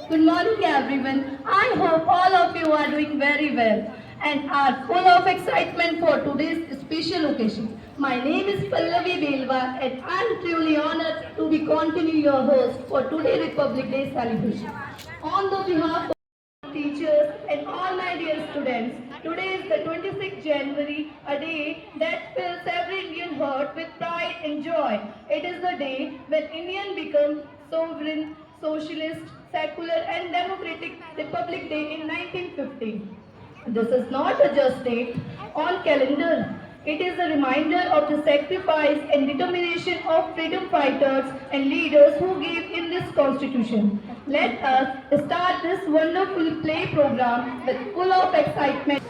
Good morning, everyone. I hope all of you are doing very well and are full of excitement for today's special occasion. My name is Pallavi Belva and I am truly honored to be continue your host for today's Republic Day celebration. On the behalf of teachers and all my dear students, today is the 26th January, a day that fills every Indian heart with pride and joy. It is the day when Indian become sovereign, socialist, secular and democratic Republic Day in 1950. This is not a just date on calendar. It is a reminder of the sacrifice and determination of freedom fighters and leaders who gave in this constitution. Let us start this wonderful play program with full of excitement.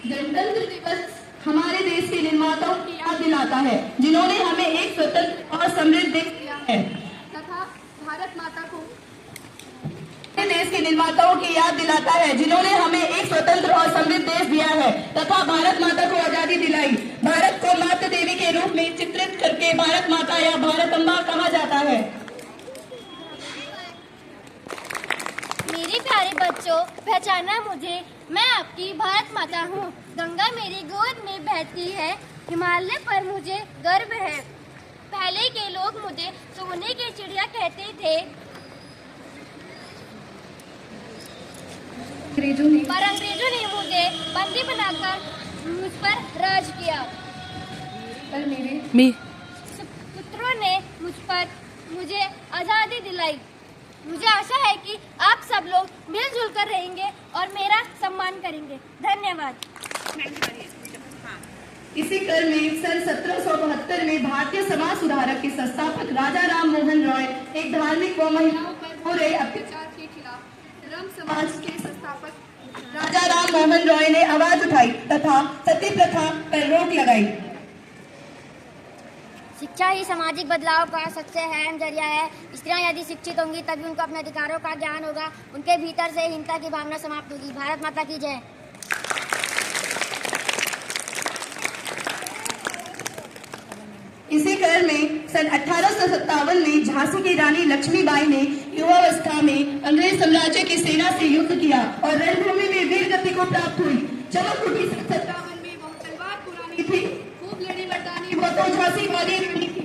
गणतंत्र दिवस हमारे देश के निर्माताओं की याद दिलाता है जिन्होंने हमें एक स्वतंत्र और समृद्ध देश दिया है तथा भारत माता को देश के निर्माताओं की याद दिलाता है जिन्होंने हमें एक स्वतंत्र और समृद्ध देश दिया है तथा भारत माता को आजादी दिलाई। भारत को मातृ देवी के रूप में चित्रित करके भारत माता या भारत अम्बा कहा जाता है। मेरे प्यारे बच्चों, पहचाना मुझे, मैं आपकी भारत माता हूँ। गंगा मेरी गोद में बहती है, हिमालय पर मुझे गर्व है। पहले के लोग मुझे सोने की चिड़िया कहते थे, पर अंग्रेजों ने मुझे बंदी बनाकर मुझ पर राज किया। पर मेरे पुत्रों ने मुझे आजादी दिलाई। मुझे आशा है कि आप सब लोग मिलजुल कर रहेंगे और मेरा सम्मान करेंगे। धन्यवाद। इसी क्रम में सन 1772 में भारतीय समाज सुधारक के संस्थापक राजा राम मोहन रॉय एक धार्मिक व महिलाओं पर हो रहे अत्याचार के खिलाफ ब्रह्म समाज के संस्थापक राजा राम मोहन रॉय ने आवाज उठाई तथा सती प्रथा पर रोक लगाई। शिक्षा ही सामाजिक बदलाव का सबसे अहम जरिया है। स्त्रियां यदि शिक्षित होंगी तभी उनको अपने अधिकारों का ज्ञान होगा, उनके भीतर से हीनता की भावना समाप्त होगी। भारत माता की जय। इसी क्रम में सन 1857 में झांसी की रानी लक्ष्मीबाई ने युवावस्था में अंग्रेज साम्राज्य की सेना से युद्ध किया और रणभूमि में वीर गति को प्राप्त हुई। चमक उठी 57 में वह तलवार पुरानी थी, खूब लड़ी मर्दानी वह तो झांसी वाली रानी थी।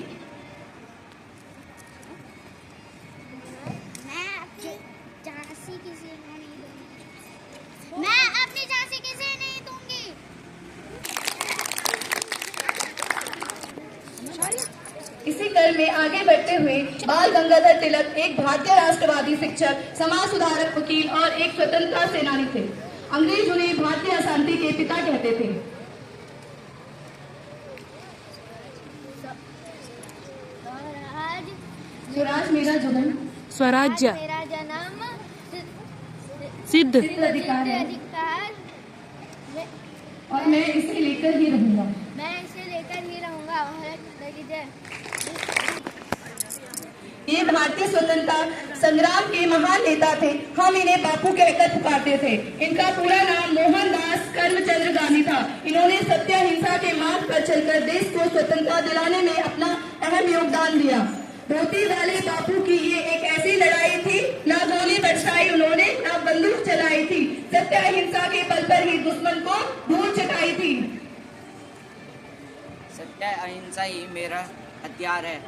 मैं अपनी झांसी किसे नहीं दूंगी। इसी क्रम में आगे बढ़ते हुए बाल गंगाधर तिलक एक भारतीय राष्ट्रवादी शिक्षक, समाज सुधारक, वकील और एक स्वतंत्रता सेनानी थे। अंग्रेज उन्हें भारतीय अशांति के पिता कहते थे। स्वराज मेरा जन्म, स्वराज्य मेरा जन्म सिद्ध अधिकार है और मैं इसे लेकर ही रहूंगा। मैं इसे लेकर ही रहूंगा। भारत माता की जय। ये भारतीय स्वतंत्रता संग्राम के महान नेता थे। हम इन्हें बापू कहकर पुकारते थे। इनका पूरा नाम मोहनदास करमचंद गांधी था। इन्होंने सत्य अहिंसा के मार्ग पर चलकर देश को स्वतंत्रता दिलाने में अपना अहम योगदान दिया। धोती वाले बापू की ये एक ऐसी लड़ाई थी, ना गोली बरसाई उन्होंने, ना बंदूक चलाई थी। सत्य अहिंसा के बल पर ही दुश्मन को धूल चटाई थी। सत्य अहिंसा ही मेरा हथियार है।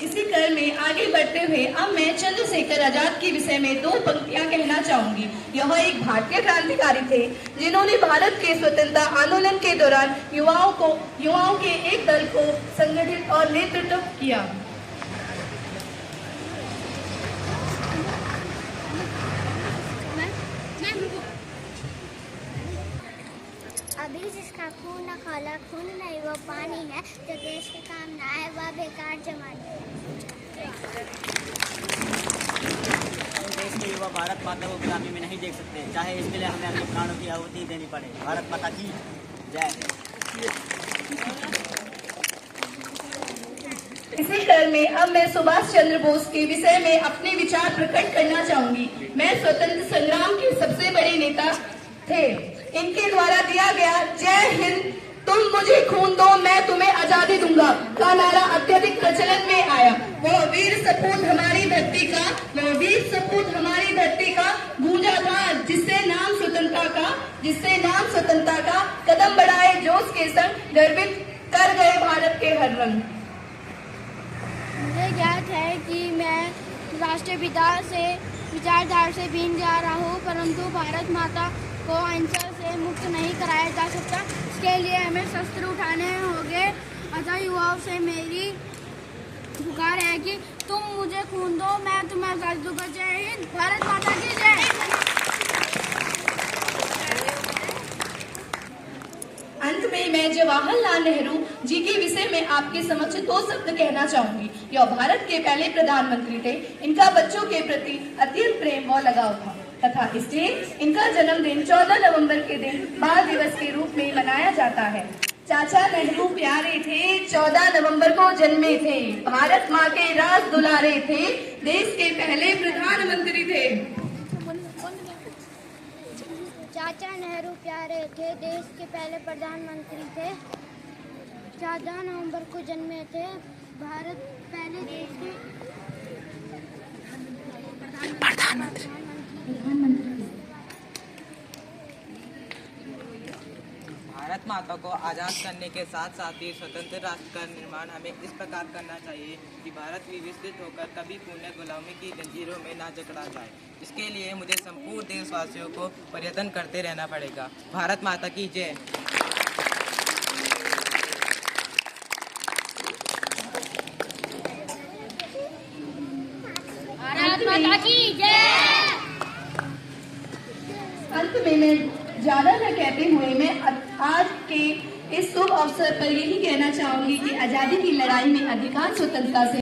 इसी क्रम में आगे बढ़ते हुए अब मैं चंद्रशेखर आजाद के विषय में दो पंक्तियां कहना चाहूंगी। यह एक भारतीय क्रांतिकारी थे जिन्होंने भारत के स्वतंत्रता आंदोलन के दौरान युवाओं के एक दल को संगठित और नेतृत्व किया। अभी जिसका खून न खौला, खून नहीं वो पानी है, जो देश के काम ना है वह बेकार जवानी है। देश के युवा भारत माता को गुलामी में नहीं देख सकते, चाहे इसके लिए हमें अपने प्राणों की आहुति देनी पड़े। भारत माता की जय। इसी क्रम में अब मैं सुभाष चंद्र बोस के विषय में अपने विचार प्रकट करना चाहूंगी। मैं स्वतंत्र संग्राम के सबसे बड़े नेता थे। इनके द्वारा दिया गया जय हिंद, तुम मुझे खून दो मैं तुम्हें आजादी दूंगा का नारा अत्यधिक प्रचलन में वो वीर सपूत हमारी धरती का, वो वीर सपूत हमारी धरती का गूंजा था, जिससे नाम स्वतंत्रता का कदम बढ़ाए जोश के संग गर्वित कर गए भारत के हर रंग। मुझे ज्ञात है कि मैं राष्ट्रपिता से विचारधारा से भिन्न जा रहा हूँ, परंतु भारत माता को अहिंसा से मुक्त नहीं कराया जा सकता। इसके लिए हमें शस्त्र उठाने होंगे। अतः युवाओं से मेरी पुकार है कि तुम मुझे खून दो, मैं तुम्हें आजादी दूंगा। जय हिंद, भारत माता की जय। अंत में मैं जवाहरलाल नेहरू जी के विषय में आपके समक्ष 2 शब्द कहना चाहूंगी। यह भारत के पहले प्रधानमंत्री थे। इनका बच्चों के प्रति अत्यंत प्रेम व लगाव था तथा इसलिए इनका जन्मदिन 14 नवंबर के दिन बाल दिवस के रूप में मनाया जाता है। चाचा नेहरू प्यारे थे, 14 नवंबर को जन्मे थे, भारत माँ के राज दुलारे थे, देश के पहले प्रधानमंत्री थे। चाचा नेहरू प्यारे थे, देश के पहले प्रधानमंत्री थे, 14 नवंबर को जन्मे थे, भारत पहले देश के प्रधानमंत्री। भारत माता को आज़ाद करने के साथ साथ ही स्वतंत्र राष्ट्र का निर्माण हमें इस प्रकार करना चाहिए कि भारत विकसित होकर कभी पुण्य गुलामी की जंजीरों में ना जकड़ा जाए। इसके लिए मुझे संपूर्ण देशवासियों को प्रयत्न करते रहना पड़ेगा। भारत माता की जय। भारत माता की जय। अंत में मैं ज्यादा न कहते हुए मैं आज के इस शुभ अवसर पर यही कहना चाहूंगी कि आजादी की लड़ाई में अधिकार स्वतंत्रता से